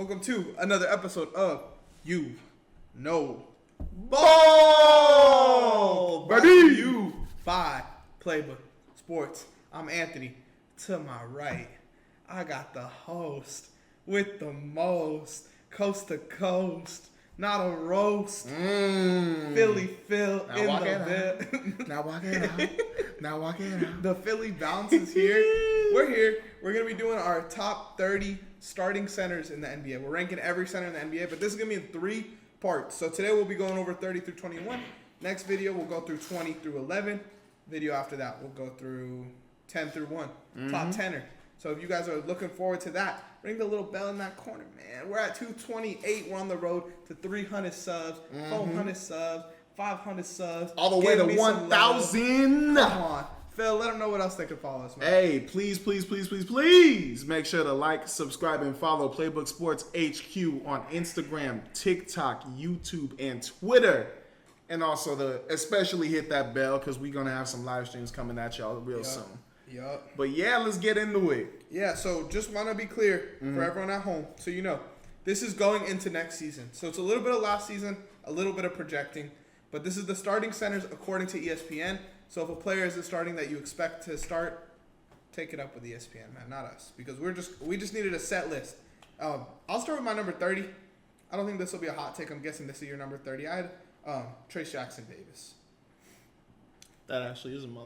Welcome to another episode of You Know Ball, baby. You by Playbook Sports. I'm Anthony. To my right, I got the host with the most, coast to coast, not a roast. Philly Phil now in walk the it bed. Now walk it out. Now walk it out. The Philly bounce is here. We're here. We're going to be doing our top 30 starting centers in the NBA. We're ranking every center in the NBA, but this is going to be in 3 parts. So today we'll be going over 30 through 21. Next video, we'll go through 20 through 11. Video after that, we'll go through 10 through 1. Top 10er. So if you guys are looking forward to that, ring the little bell in that corner, man. We're at 228. We're on the road to 300 subs, 400 subs, 500 subs. All the way to 1,000. Come on. Phil, let them know what else they can follow us, man. Hey, please make sure to like, subscribe, and follow Playbook Sports HQ on Instagram, TikTok, YouTube, and Twitter. And also especially hit that bell because we're going to have some live streams coming at y'all real soon. Yup. But yeah, let's get into it. Yeah, so just want to be clear for everyone at home, so you know, this is going into next season. So it's a little bit of last season, a little bit of projecting, but this is the starting centers according to ESPN. So if a player isn't starting that you expect to start, take it up with ESPN, man, not us, because we just needed a set list. I'll start with my number 30. I don't think this will be a hot take. I'm guessing this is your number 30. I had Trace Jackson Davis. That actually is my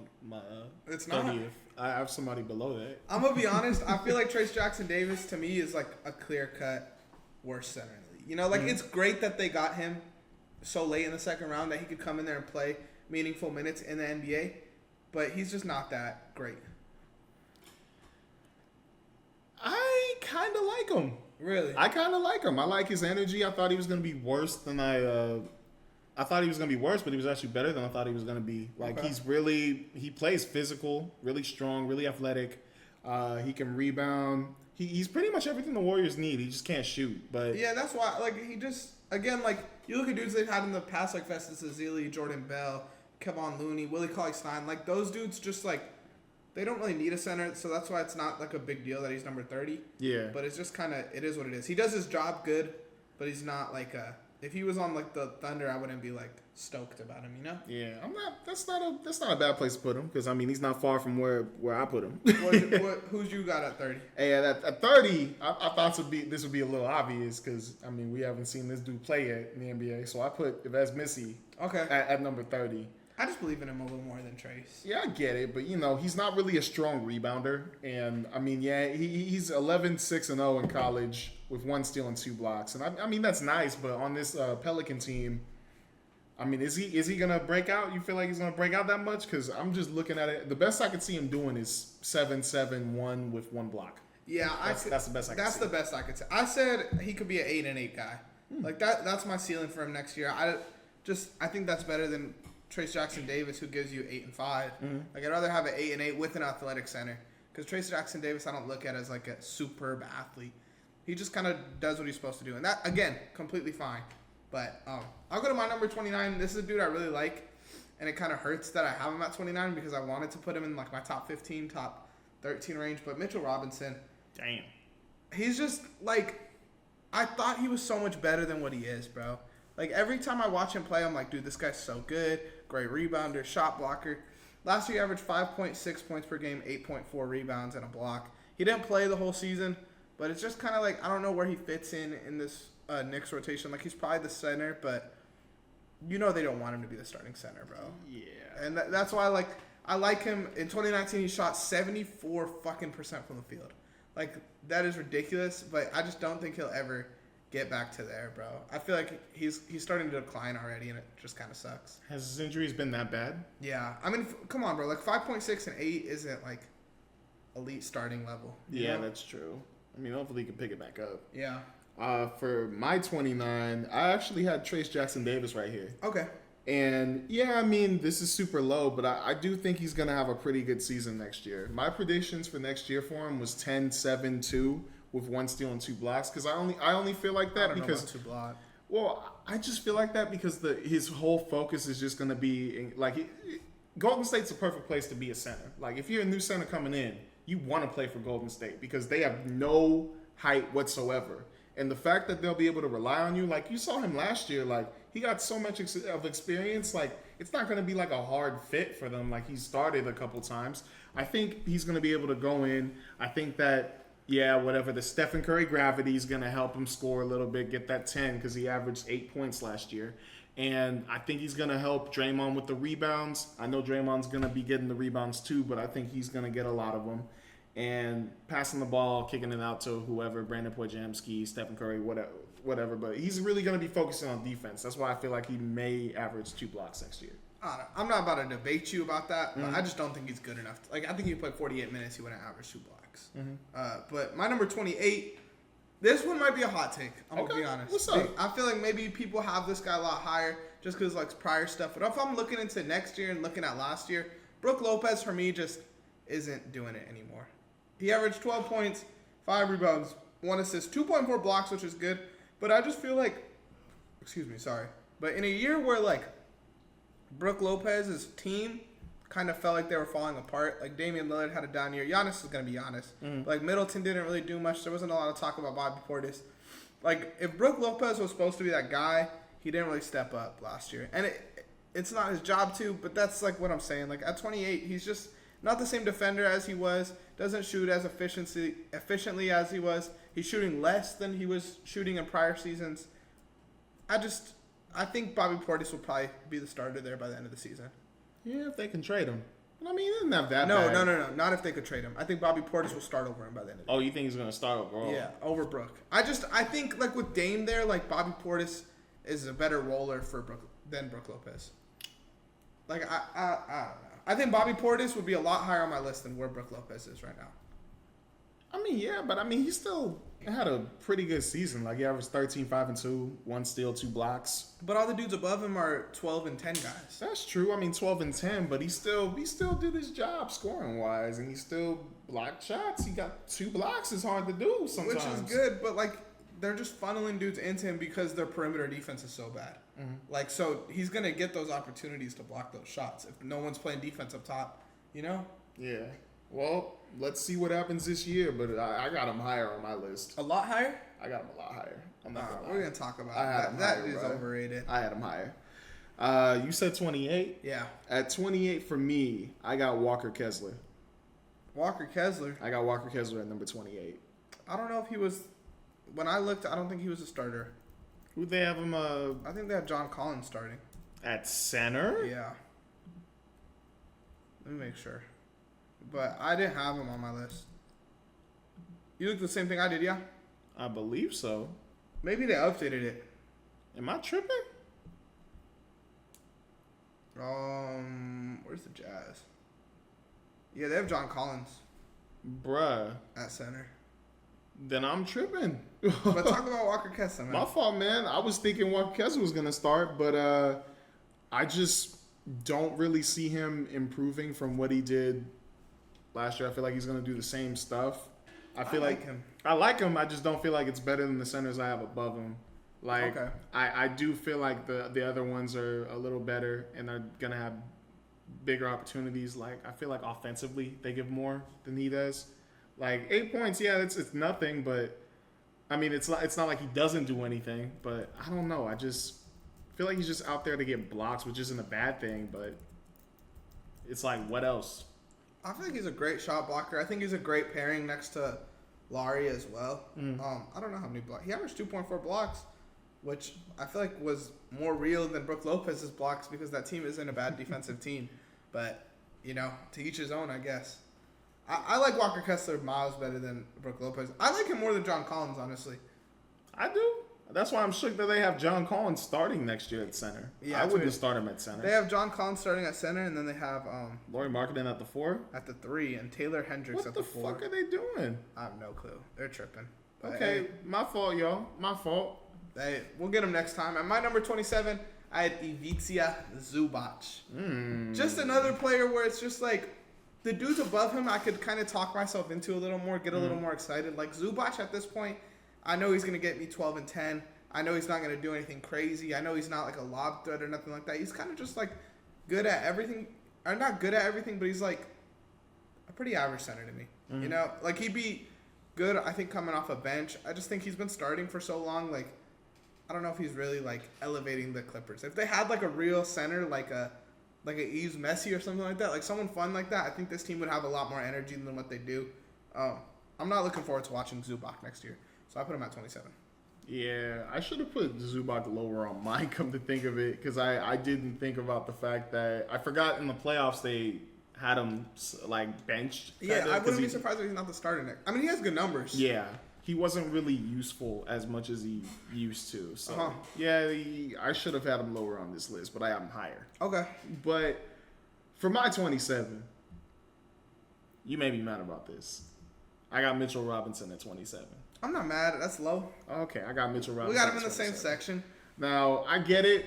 it's not. 30th. I have somebody below that. I'm going to be honest. I feel like Trace Jackson Davis, to me, is like a clear-cut worst center in the league. You know, like it's great that they got him so late in the second round that he could come in there and play meaningful minutes in the NBA, but he's just not that great. I kind of like him. Really? I kind of like him. I like his energy. I thought he was going to be worse than I thought he was going to be worse, but he was actually better than I thought he was going to be. Like, okay. He plays physical, really strong, really athletic. He can rebound. He's pretty much everything the Warriors need. He just can't shoot. But yeah, that's why, like, he just, again, like, you look at dudes they've had in the past, like Festus Ezeli, Jordan Bell, Kevon Looney, Willie Cauley-Stein. Like, those dudes just, like, they don't really need a center, so that's why it's not, like, a big deal that he's number 30. Yeah. But it's just kind of, it is what it is. He does his job good, but he's not, like, if he was on, like, the Thunder, I wouldn't be, like, stoked about him, you know? Yeah, I'm not. That's not a bad place to put him because I mean he's not far from where I put him. Who's you got at 30? Hey, at 30, I thought this would be a little obvious because I mean we haven't seen this dude play yet in the NBA, so I put Yves Missy at number 30. I just believe in him a little more than Trace. Yeah, I get it, but you know he's not really a strong rebounder, and I mean he's 11-6-0 in college with 1 steal and 2 blocks, and I mean that's nice, but on this Pelican team. I mean, is he gonna break out? You feel like he's gonna break out that much? Because I'm just looking at it. The best I could see him doing is 7-7-1 with 1 block. Yeah, that's the best I could see. That's the best I could say. I said he could be an 8-8 guy. Like that's my ceiling for him next year. I think that's better than Trace Jackson Davis, who gives you 8 and 5. Like I'd rather have an 8-8 with an athletic center. Because Trace Jackson Davis, I don't look at as like a superb athlete. He just kind of does what he's supposed to do, and that again, completely fine. But I'll go to my number 29. This is a dude I really like, and it kind of hurts that I have him at 29 because I wanted to put him in like my top 15, top 13 range. But Mitchell Robinson, damn, he's just like, I thought he was so much better than what he is, bro. Like every time I watch him play, I'm like, dude, this guy's so good. Great rebounder, shot blocker. Last year he averaged 5.6 points per game, 8.4 rebounds, and a block. He didn't play the whole season, but it's just kind of like I don't know where he fits in this Knicks rotation. Like he's probably the center, but you know they don't want him to be the starting center, bro. Yeah. And that's why I like him. In 2019 he shot 74% from the field. Like that is ridiculous, but I just don't think he'll ever get back to there, bro. I feel like he's starting to decline already, and it just kind of sucks. Has his injuries been that bad? Yeah. I mean, come on, bro. Like 5.6 and 8 isn't like elite starting level. Yeah, know? That's true. I mean, hopefully he can pick it back up. Yeah. For my 29, I actually had Trace Jackson Davis right here. Okay. And yeah, I mean, this is super low, but I do think he's going to have a pretty good season next year. My predictions for next year for him was 10-7-2 with 1 steal and 2 blocks because I only feel like that because 2 blocks. Well, I just feel like that because his whole focus is just going to be Golden State's a perfect place to be a center. Like if you're a new center coming in, you want to play for Golden State because they have no height whatsoever. And the fact that they'll be able to rely on you, like you saw him last year, like he got so much of experience, like it's not going to be like a hard fit for them. Like he started a couple times. I think he's going to be able to go in. I think that, yeah, whatever, the Stephen Curry gravity is going to help him score a little bit, get that 10 because he averaged 8 points last year. And I think he's going to help Draymond with the rebounds. I know Draymond's going to be getting the rebounds too, but I think he's going to get a lot of them. And passing the ball, kicking it out to whoever, Brandon Podziemski, Stephen Curry, whatever. But he's really going to be focusing on defense. That's why I feel like he may average 2 blocks next year. I don't know. I'm not about to debate you about that, but I just don't think he's good enough. I think if he played 48 minutes, he wouldn't average 2 blocks. But my number 28, this one might be a hot take. I'm going to be honest. What's up? I feel like maybe people have this guy a lot higher just because like prior stuff. But if I'm looking into next year and looking at last year, Brook Lopez for me just isn't doing it anymore. He averaged 12 points, 5 rebounds, 1 assist, 2.4 blocks, which is good. But I just feel like, but in a year where like Brook Lopez's team kind of felt like they were falling apart. Like Damian Lillard had a down year. Giannis is going to be honest. Like Middleton didn't really do much. There wasn't a lot of talk about Bobby Portis. Like if Brook Lopez was supposed to be that guy, he didn't really step up last year. And it's not his job to, but that's like what I'm saying. Like at 28, he's just not the same defender as he was. Doesn't shoot as efficiently as he was. He's shooting less than he was shooting in prior seasons. I think Bobby Portis will probably be the starter there by the end of the season. Yeah, if they can trade him. I mean, he isn't that bad. No. Not if they could trade him. I think Bobby Portis will start over him by the end of the season. Oh, you think he's going to start over? Yeah, over Brook. I think, like, with Dame there, like, Bobby Portis is a better roller for Brook than Brook Lopez. Like, I don't know. I think Bobby Portis would be a lot higher on my list than where Brook Lopez is right now. I mean, yeah, but I mean, he still had a pretty good season. Like, he averaged 13, 5, and 2, 1 steal, 2 blocks. But all the dudes above him are 12 and 10 guys. That's true. I mean, 12 and 10, but he still did his job scoring-wise, and he still blocked shots. He got 2 blocks. It's hard to do sometimes. Which is good, but, like, they're just funneling dudes into him because their perimeter defense is so bad. Like, so he's going to get those opportunities to block those shots if no one's playing defense up top, you know? Yeah. Well, let's see what happens this year, but I got him higher on my list. A lot higher? I got him a lot higher. We're going to talk about that. That is overrated. I had him higher. You said 28? Yeah. At 28 for me, I got Walker Kessler. Walker Kessler? I got Walker Kessler at number 28. I don't know if he was... When I looked, I don't think he was a starter. Who'd they have him? I think they had John Collins starting. At center? Yeah. Let me make sure. But I didn't have him on my list. You looked the same thing I did, yeah? I believe so. Maybe they updated it. Am I tripping? Where's the Jazz? Yeah, they have John Collins. Bruh. At center. Then I'm tripping. But talk about Walker Kessler, man. My fault, man. I was thinking Walker Kessler was going to start, but I just don't really see him improving from what he did last year. I feel like he's going to do the same stuff. I like him. I like him. I just don't feel like it's better than the centers I have above him. Like, okay. I do feel like the other ones are a little better and they're going to have bigger opportunities. Like, I feel like offensively they give more than he does. Like 8 points, yeah, it's nothing, but I mean it's not like he doesn't do anything, but I don't know. I just feel like he's just out there to get blocks, which isn't a bad thing, but it's like what else? I think he's a great shot blocker. I think he's a great pairing next to Laurie as well. I don't know how many blocks he averaged 2.4 blocks, which I feel like was more real than Brook Lopez's blocks because that team isn't a bad defensive team. But you know, to each his own, I guess. I like Walker Kessler miles better than Brook Lopez. I like him more than John Collins, honestly. I do. That's why I'm shook that they have John Collins starting next year at center. Yeah, I wouldn't start him at center. They have John Collins starting at center, and then they have Lauri Markkanen at the 4? At the 3, and Taylor Hendricks at the 4. What the fuck are they doing? I have no clue. They're tripping. But okay, my fault, y'all. My fault. Hey, we'll get him next time. At my number 27, I had Ivica Zubac. Just another player where it's just like, the dudes above him, I could kind of talk myself into a little more, get a little more excited. Like Zubac at this point, I know he's going to get me 12 and 10. I know he's not going to do anything crazy. I know he's not like a lob threat or nothing like that. He's kind of just like good at everything. Or not good at everything, but he's like a pretty average center to me. You know, like he'd be good. I think coming off a bench. I just think he's been starting for so long. Like, I don't know if he's really like elevating the Clippers. If they had like a real center, like a Yves Messi or something like that, like someone fun like that, I think this team would have a lot more energy than what they do. I'm not looking forward to watching Zubac next year, so I put him at 27. Yeah, I should have put Zubac lower on mine, come to think of it, because I didn't think about the fact that I forgot in the playoffs they had him like benched. Yeah, I wouldn't be surprised if he's not the starter next. I mean, he has good numbers. Yeah, he wasn't really useful as much as he used to. So I should have had him lower on this list, but I have him higher. Okay. But for my 27, you may be mad about this. I got Mitchell Robinson at 27. I'm not mad. That's low. Okay, I got Mitchell Robinson. We got him in the same section. Now, I get it.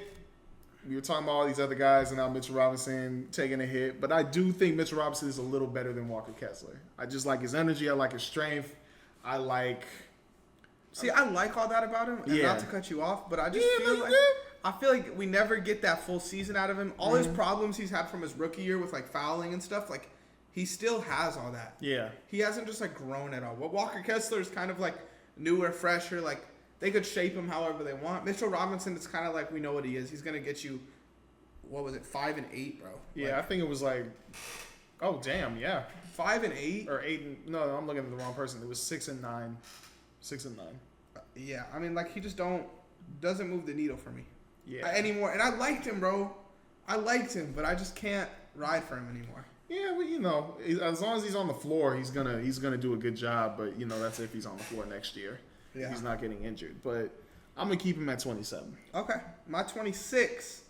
We were talking about all these other guys and now Mitchell Robinson taking a hit. But I do think Mitchell Robinson is a little better than Walker Kessler. I just like his energy. I like his strength. I like all that about him. And not to cut you off, but I just feel like we never get that full season out of him. All his problems he's had from his rookie year with like fouling and stuff, like he still has all that. Yeah. He hasn't just like grown at all. Well, Walker Kessler is kind of like newer, fresher. Like they could shape him however they want. Mitchell Robinson, it's kind of like we know what he is. He's gonna get you, 5 and 8, bro. Yeah, I think it was like, oh damn, yeah, 5 and 8 or 8. No, I'm looking at the wrong person. It was 6 and 9. 6 and 9. Yeah, I mean, like he just doesn't move the needle for me. Yeah. Anymore. And I liked him, bro. I liked him, but I just can't ride for him anymore. Yeah, well, as long as he's on the floor, he's gonna do a good job. But that's if he's on the floor next year. Yeah. He's not getting injured. But I'm gonna keep him at 27. Okay, my 26.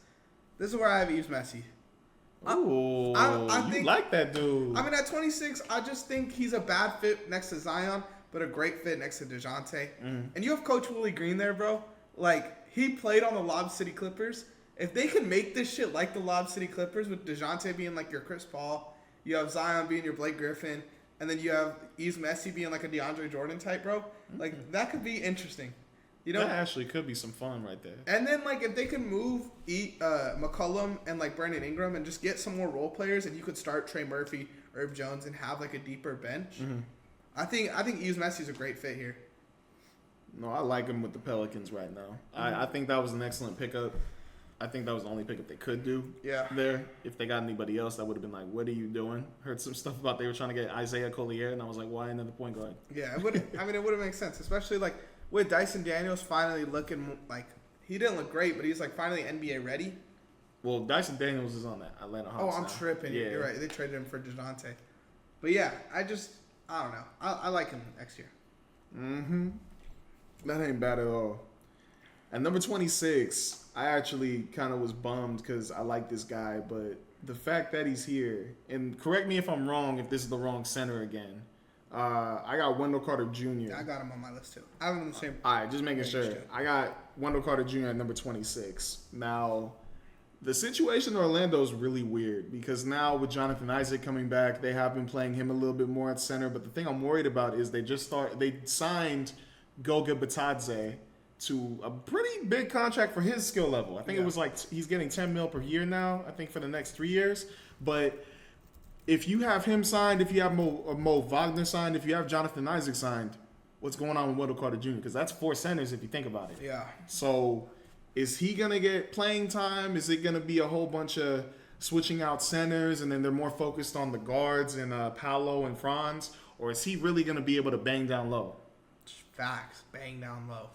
This is where I have Yves Messi. Ooh, I think, you like that dude. I mean, at 26, I just think he's a bad fit next to Zion, but a great fit next to DeJounte. And you have Coach Willie Green there, bro. Like, he played on the Lob City Clippers. If they can make this shit like the Lob City Clippers with DeJounte being like your Chris Paul, you have Zion being your Blake Griffin, and then you have Yves Messi being like a DeAndre Jordan type, bro. Like, that could be interesting. That actually could be some fun right there. And then, like, if they can move McCollum and, like, Brandon Ingram and just get some more role players and you could start Trey Murphy, Herb Jones, and have, like, a deeper bench, I think Yves Messi is a great fit here. No, I like him with the Pelicans right now. I think that was an excellent pickup. I think that was the only pickup they could do there. If they got anybody else, that would have been like, what are you doing? Heard some stuff about they were trying to get Isaiah Collier, and I was like, why another point guard? Yeah, it would have made sense, especially, like, with Dyson Daniels finally looking like he didn't look great, but he's like finally NBA ready. Well, Dyson Daniels is on that Atlanta Hawks. Oh, I'm tripping. Yeah. You're right. They traded him for DeJounte. But yeah, I don't know. I like him next year. That ain't bad at all. At number 26, I actually kind of was bummed because I like this guy, but the fact that he's here, and correct me if I'm wrong if this is the wrong center again. I got Wendell Carter Jr. I got him on my list too. I have him in the same. All right, just making sure. I got Wendell Carter Jr. at number 26. Now, the situation in Orlando is really weird because now with Jonathan Isaac coming back, they have been playing him a little bit more at center. But the thing I'm worried about is they signed Goga Batadze to a pretty big contract for his skill level. I think it was like he's getting $10 million per year now. I think for the next 3 years, but. If you have him signed, if you have Mo Wagner signed, if you have Jonathan Isaac signed, what's going on with Wendell Carter Jr.? Because that's 4 centers if you think about it. Yeah. So is he going to get playing time? Is it going to be a whole bunch of switching out centers and then they're more focused on the guards and Paolo and Franz? Or is he really going to be able to bang down low? Facts. Bang down low.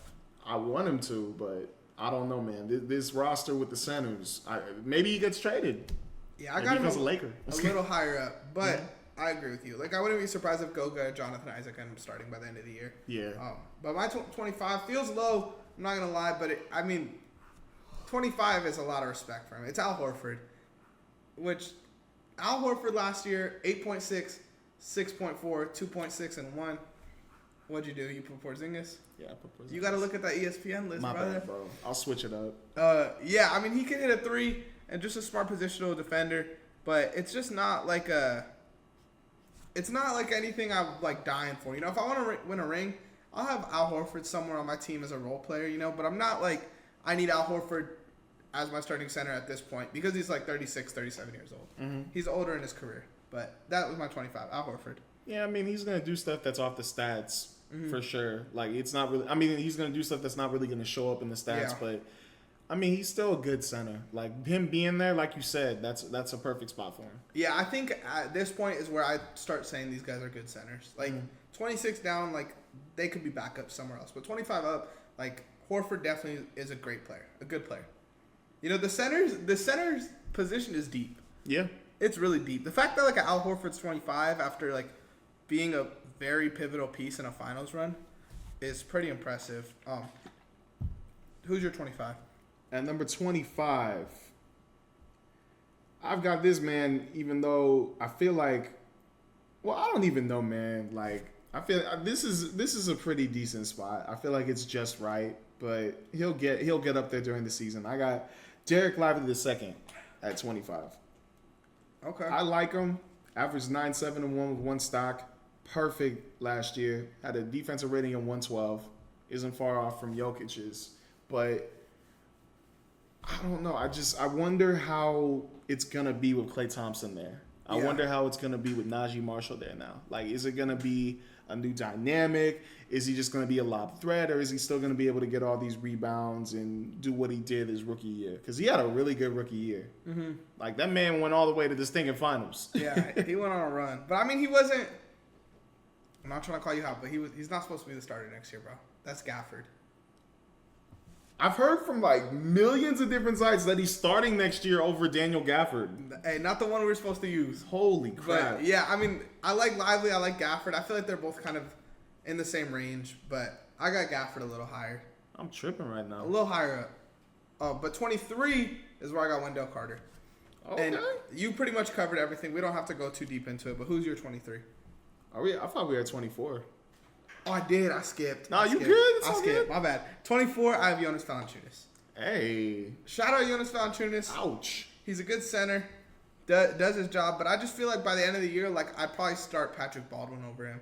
I want him to, but I don't know, man. This roster with the centers, maybe he gets traded. Yeah, I got him a Laker. A little higher up, but I agree with you. Like, I wouldn't be surprised if Goga, Jonathan Isaac end up starting by the end of the year. Yeah. But my 25 feels low. I'm not gonna lie, but 25 is a lot of respect for him. It's Al Horford, which Al Horford last year 8.6, 6.4, 2.6, and 1. What'd you do? You put Porzingis? Yeah, I put Porzingis. You got to look at that ESPN list, My brother. bad, bro. I'll switch it up. Yeah, I mean, he can hit a 3 and just a smart positional defender, but it's just not like it's not like anything I'm like dying for. If I want to win a ring, I'll have Al Horford somewhere on my team as a role player, but I'm not like I need Al Horford as my starting center at this point because he's like 36, 37 years old. He's older in his career, but that was my 25, Al Horford. Yeah, I mean, he's going to do stuff that's off the stats for sure. Like, it's not really. I mean, he's gonna do stuff that's not really gonna show up in the stats, but I mean, he's still a good center. Like, him being there, like you said, that's a perfect spot for him. Yeah, I think at this point is where I start saying these guys are good centers. Like, 26 down, like, they could be backup somewhere else. But 25 up, like, Horford definitely is a great player, a good player. You know, the center's position is deep. Yeah. It's really deep. The fact that, like, Al Horford's 25 after, like, being a very pivotal piece in a finals run is pretty impressive. Who's your 25? At number 25, I've got this man, even though I feel like, well, I don't even know, man. Like, I feel this is a pretty decent spot. I feel like it's just right, but he'll get up there during the season. I got Derek Lively II at 25. Okay. I like him. Averaged 9.7-1 with one stock. Perfect last year. Had a defensive rating of 112. Isn't far off from Jokic's, but I don't know. I wonder how it's gonna be with Klay Thompson there. I wonder how it's gonna be with Najee Marshall there now. Like, is it gonna be a new dynamic? Is he just gonna be a lob threat, or is he still gonna be able to get all these rebounds and do what he did his rookie year? Because he had a really good rookie year. Mm-hmm. Like, that man went all the way to the stinking finals. Yeah, he went on a run. But I mean, he wasn't. I'm not trying to call you out, but he's not supposed to be the starter next year, bro. That's Gafford. I've heard from like millions of different sites that he's starting next year over Daniel Gafford. Hey, not the one we were supposed to use. Holy crap. But yeah, I mean, I like Lively, I like Gafford. I feel like they're both kind of in the same range, but I got Gafford a little higher. I'm tripping right now. A little higher up. But 23 is where I got Wendell Carter. Okay. And you pretty much covered everything. We don't have to go too deep into it, but who's your 23? I thought we were at 24. Oh, I did. I skipped. Nah, you good? It's all good. My bad. 24, I have Jonas Valanciunas. Hey. Shout out Jonas Valanciunas. Ouch. He's a good center. Does his job, but I just feel like by the end of the year, like, I'd probably start Patrick Baldwin over him.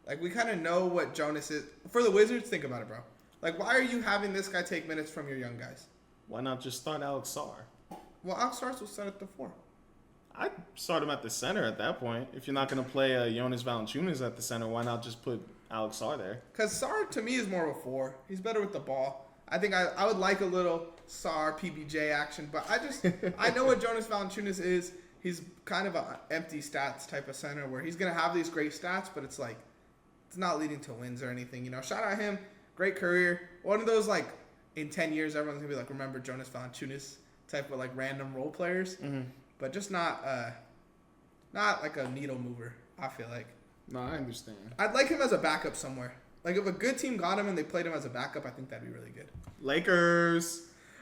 Like, we kind of know what Jonas is. For the Wizards, think about it, bro. Like, why are you having this guy take minutes from your young guys? Why not just start Alex Sarr? Well, Alex Sarr will start at the 4. I'd start him at the center at that point. If you're not going to play Jonas Valanciunas at the center, why not just put Alex Sarr there? Because Sarr, to me, is more of a 4. He's better with the ball. I think I would like a little Sarr PBJ action, but I know what Jonas Valanciunas is. He's kind of an empty stats type of center where he's going to have these great stats, but it's like, it's not leading to wins or anything. You know, shout out him. Great career. One of those, like, in 10 years, everyone's going to be like, remember Jonas Valanciunas type of, like, random role players. Mm-hmm. But just not like a needle mover, I feel like. No, I understand. I'd like him as a backup somewhere. Like, if a good team got him and they played him as a backup, I think that'd be really good. Lakers.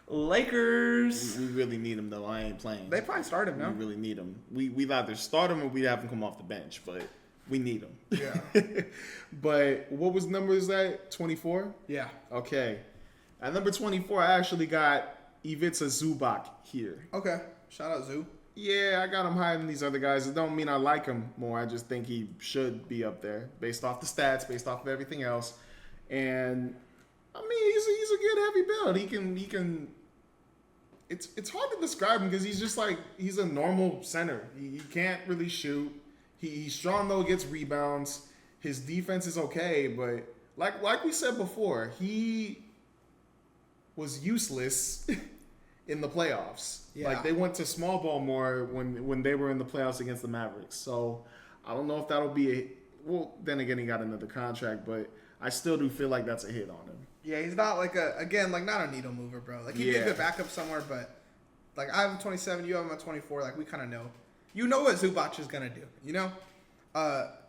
We really need him, though. I ain't playing. They probably start him, no? We really need him. We'd either start him or we'd have him come off the bench, but we need him. Yeah. But what was number is that? 24? Yeah. Okay. At number 24, I actually got Ivica Zubac here. Okay. Shout out Zoo. Yeah, I got him higher than these other guys. It don't mean I like him more. I just think he should be up there based off the stats, based off of everything else. And I mean, he's a good heavy build. He can. It's hard to describe him because he's just like he's a normal center. He can't really shoot. He's strong though, gets rebounds. His defense is okay, but like we said before, he was useless in the playoffs. Yeah. Like, they went to small ball more when they were in the playoffs against the Mavericks. So I don't know if that'll be well, then again, he got another contract, but I still do feel like that's a hit on him. Yeah, he's not like not a needle mover, bro. Like, he'd be a good backup somewhere, but like, I have him 27, you have him at 24. Like, we kind of know. You know what Zubac is gonna do, you know?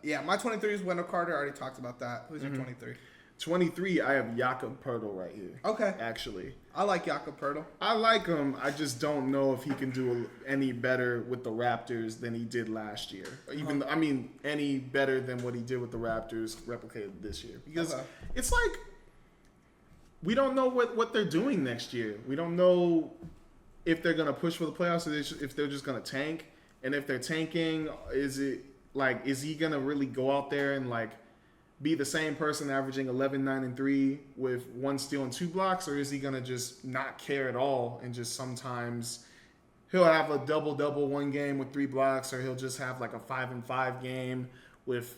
Yeah, my 23 is Wendell Carter. I already talked about that. Who's your 23? 23, I have Jakob Poeltl right here. Okay. Actually. I like Jakob Poeltl. I like him. I just don't know if he can do any better with the Raptors than he did last year. Even I mean, any better than what he did with the Raptors replicated this year. Because it's like, we don't know what they're doing next year. We don't know if they're going to push for the playoffs or if they're just going to tank. And if they're tanking, is he going to really go out there and, like, be the same person averaging 11, 9, and 3 with 1 steal and 2 blocks, or is he going to just not care at all and just sometimes he'll have a double-double one game with 3 blocks, or he'll just have like a 5-and-5 game with,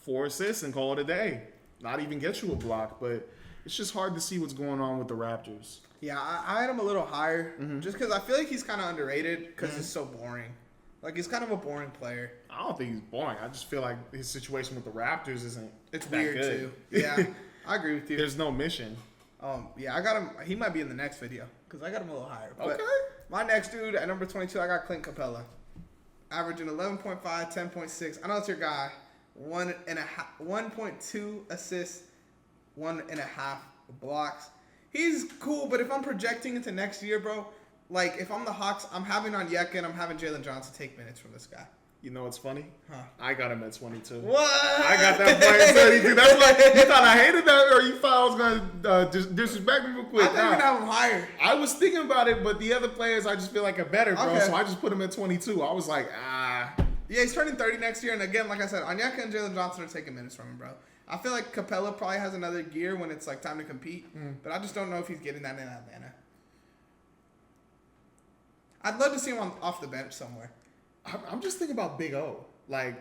4 assists and call it a day. Not even get you a block, but it's just hard to see what's going on with the Raptors. Yeah, I had him a little higher just because I feel like he's kind of underrated because he's so boring. Like, he's kind of a boring player. I don't think he's boring. I just feel like his situation with the Raptors isn't It's that weird, good. too. Yeah, I agree with you. There's no mission. Yeah, I got him. He might be in the next video because I got him a little higher. But Okay. my next dude at number 22, I got Clint Capella. Averaging 11.5, 10.6. I know it's your guy. 1.2 assists, 1.5 blocks. He's cool, but if I'm projecting into next year, bro, like if I'm the Hawks, I'm having Onyeka and I'm having Jalen Johnson take minutes from this guy. You know what's funny? Huh. I got him at 22. What? I got that boy at 32. That's why you thought I hated that, or you thought I was going to disrespect me real quick. I think we'd have him higher. I was thinking about it, but the other players I just feel like are better, bro. Okay. So I just put him at 22. I was like, Yeah, he's turning 30 next year, and again, like I said, Onyeka and Jalen Johnson are taking minutes from him, bro. I feel like Capella probably has another gear when it's like time to compete, but I just don't know if he's getting that in Atlanta. I'd love to see him off the bench somewhere. I'm just thinking about Big O, like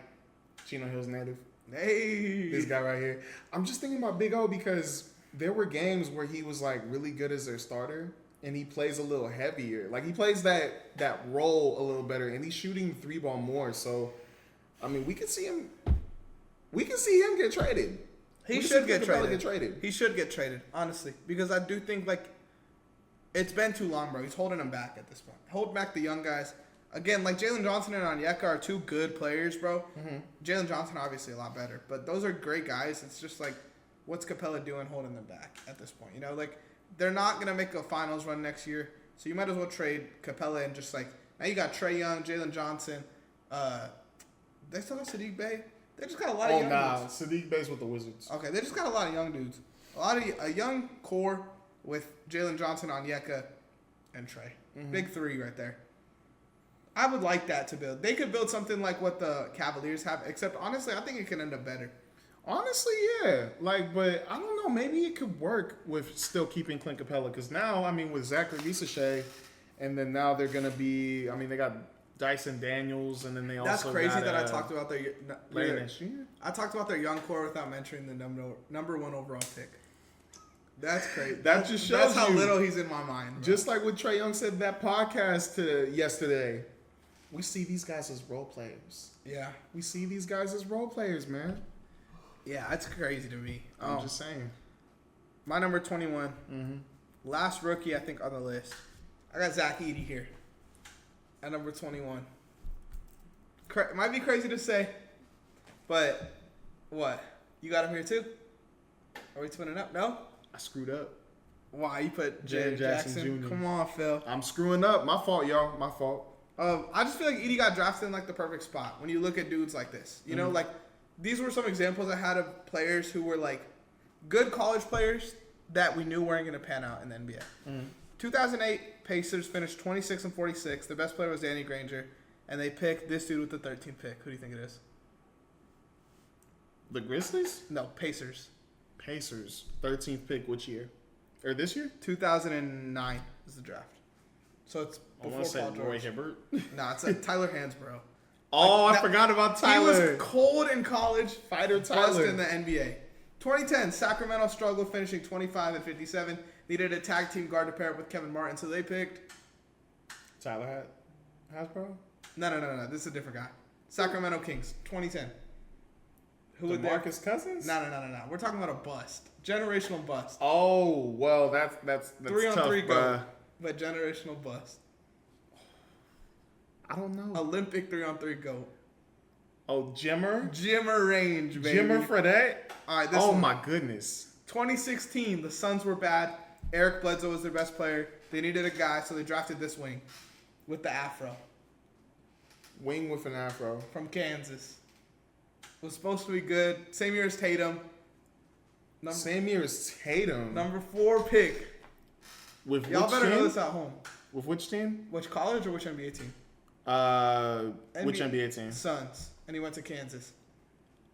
Chino Hills native. Hey, This guy right here. I'm just thinking about Big O because there were games where he was like really good as their starter, and he plays a little heavier. Like he plays that role a little better, and he's shooting 3-ball more. So, I mean, we can see him get traded. he should get Capella traded. He should get traded, honestly, because I do think like it's been too long, bro. He's holding them back at this point. Hold back the young guys. Again, like Jalen Johnson and Onyeka are two good players, bro. Jalen Johnson obviously a lot better, but those are great guys. It's just like, what's Capella doing holding them back at this point? You know, like they're not gonna make a finals run next year, so you might as well trade Capella and just like now you got Trae Young, Jalen Johnson. They still got Sadiq Bey. They just got a lot of young dudes. Sadiq Bey's with the Wizards. Okay, they just got a lot of young dudes. A young core with Jalen Johnson, Onyeka, and Trae. Big three right there. I would like that to build. They could build something like what the Cavaliers have, except honestly, I think it can end up better. Honestly, yeah. Like, but I don't know. Maybe it could work with still keeping Clint Capella because now, I mean, with Zachary Visachet, and then now they're gonna be. I mean, they got Dyson Daniels, and then they also. That's crazy got, that I talked about their. I talked about their young core without mentioning the number 1 overall pick. That's crazy. That just shows that's how you, little he's in my mind. Bro. Just like what Trae Young said in that podcast yesterday. We see these guys as role players. Yeah. We see these guys as role players, man. Yeah, that's crazy to me. I'm just saying. My number 21. Last rookie, I think, on the list. I got Zach Edey here at number 21. Might be crazy to say, but what? You got him here too? Are we twinning up? No? I screwed up. Why? You put Jaren Jackson Jr. Come on, Phil. I'm screwing up. My fault, y'all. My fault. I just feel like Edey got drafted in like the perfect spot when you look at dudes like this. You know, like these were some examples I had of players who were like good college players that we knew weren't going to pan out in the NBA. 2008 Pacers finished 26-46. The best player was Danny Granger, and they picked this dude with the 13th pick. Who do you think it is? The Grizzlies? No, Pacers. Pacers. 13th pick. Which year? Or this year? 2009 is the draft. So it's before Paul Roy George. Hibbert. Nah, it's Tyler Hansborough. Oh, Like, I forgot about He Tyler. was cold in college, Fighter bust Tyler. in the NBA. 2010, Sacramento struggled, finishing 25-57. Needed a tag team guard to pair up with Kevin Martin, so they picked. Tyler Hasbro? No. This is a different guy. Sacramento Kings, 2010. Who would Marcus Cousins? No. We're talking about a bust, generational bust. Oh, well, that's 3-on-3 tough, go, but generational bust. I don't know. Olympic 3-on-3 go. Oh, Jimmer? Jimmer Range, baby. Jimmer Fredette? All right, this Oh, one. my goodness. 2016, the Suns were bad. Eric Bledsoe was their best player. They needed a guy, so they drafted this wing with the afro Wing with an afro. from Kansas. Was supposed to be good. Same year as Tatum. Same year as Tatum. Number 4 pick. With Y'all which better team? know this at home. With which team? Which college or which NBA team? Which NBA team? Suns. And he went to Kansas.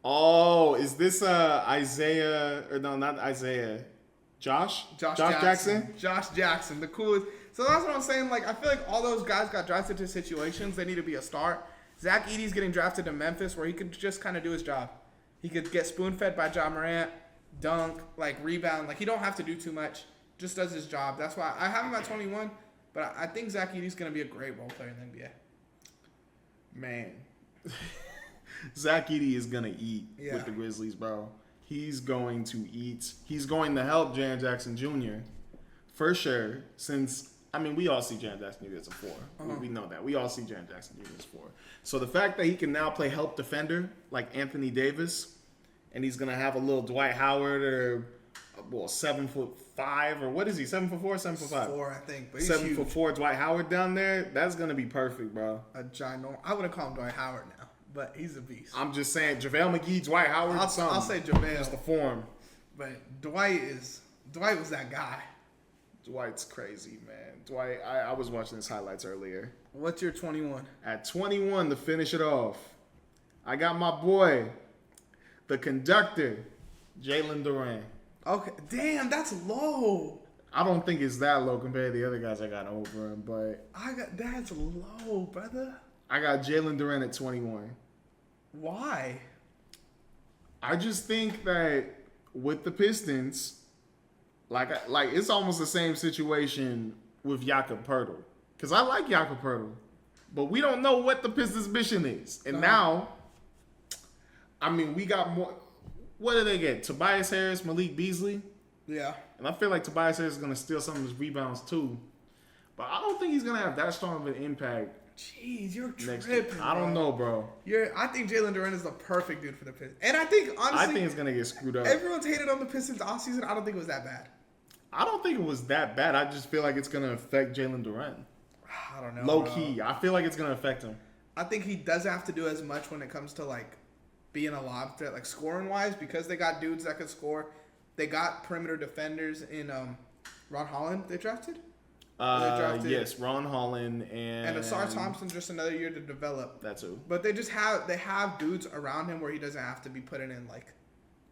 Oh, is this Isaiah? Or no, not Isaiah. Josh Jackson? Josh Jackson, the coolest. So that's what I'm saying. Like, I feel like all those guys got drafted to situations they need to be a star. Zach Edey's getting drafted to Memphis where he could just kind of do his job. He could get spoon-fed by Ja Morant, dunk, like rebound. Like he don't have to do too much. Just does his job. That's why I have him at 21. But I think Zach Edey's going to be a great role player in the NBA. Man. Zach Edey is going to eat with the Grizzlies, bro. He's going to eat. He's going to help Jaren Jackson Jr. for sure. Since, I mean, we all see Jaren Jackson Jr. as a 4. We know that. We all see Jaren Jackson Jr. as a 4. So the fact that he can now play help defender like Anthony Davis, and he's going to have a little Dwight Howard or, 7'5" or what is he? 7'4", 7'5"? 4, I think. But he's 7'4" Dwight Howard down there. That's going to be perfect, bro. A giant. I wouldn't call him Dwight Howard now. But he's a beast. I'm just saying, JaVale McGee, Dwight Howard. I'll say JaVale. Just the form. But Dwight was that guy. Dwight's crazy, man. Dwight, I was watching his highlights earlier. What's your 21? At 21, to finish it off, I got my boy, the conductor, Jalen Duren. Okay, damn, that's low. I don't think it's that low compared to the other guys I got over him, but that's low, brother. I got Jalen Duren at 21. Why? I just think that with the Pistons, like it's almost the same situation with Jakob Poeltl. Because I like Jakob Poeltl, but we don't know what the Pistons' mission is. And now, I mean, we got more. What do they get? Tobias Harris, Malik Beasley? Yeah. And I feel like Tobias Harris is going to steal some of his rebounds too. But I don't think he's going to have that strong of an impact. Jeez, you're tripping. I don't know, bro. I think Jalen Duren is the perfect dude for the Pistons. And I think, honestly, it's going to get screwed up. Everyone's hated on the Pistons offseason. I don't think it was that bad. I don't think it was that bad. I just feel like it's going to affect Jalen Duren. I don't know. Low key. I feel like it's going to affect him. I think he doesn't have to do as much when it comes to, like, being a lob threat, like, scoring-wise, because they got dudes that could score. They got perimeter defenders in Ron Holland they drafted. Yes, Ron Holland and Asar Thompson, just another year to develop. That's who. But they have dudes around him where he doesn't have to be putting in like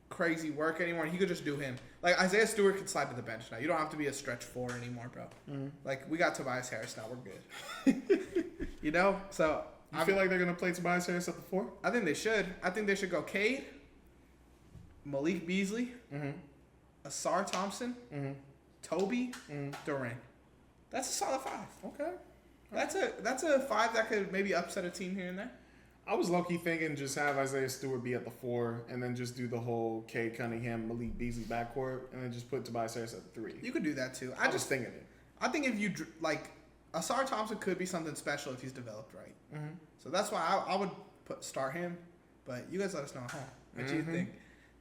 crazy work anymore. He could just do him. Like Isaiah Stewart could slide to the bench now. You don't have to be a stretch 4 anymore, bro. Mm-hmm. Like we got Tobias Harris now. We're good. You know, so I feel like they're gonna play Tobias Harris at the 4. I think they should. I think they should go Cade, Malik Beasley, Asar Thompson, Toby, Duren. That's a solid 5. Okay. That's a 5 that could maybe upset a team here and there. I was low-key thinking just have Isaiah Stewart be at the 4 and then just do the whole Cade Cunningham, Malik Beasley backcourt and then just put Tobias Harris at the 3. You could do that too. I just thinking it. I think if you like Asar Thompson could be something special if he's developed right. Mm-hmm. So that's why I would start him. But you guys let us know at home what you think.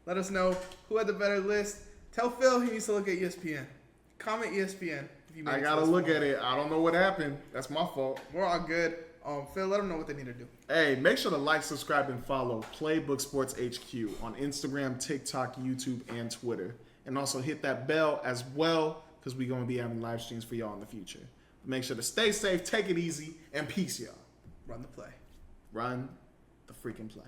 Let us know who had the better list. Tell Phil he needs to look at ESPN. Comment ESPN. I gotta look at it. I don't know what happened. That's my fault. We're all good. Phil, let them know what they need to do. Hey, make sure to like, subscribe, and follow Playbook Sports HQ on Instagram, TikTok, YouTube, and Twitter. And also hit that bell as well because we're going to be having live streams for y'all in the future. Make sure to stay safe, take it easy, and peace, y'all. Run the play. Run the freaking play.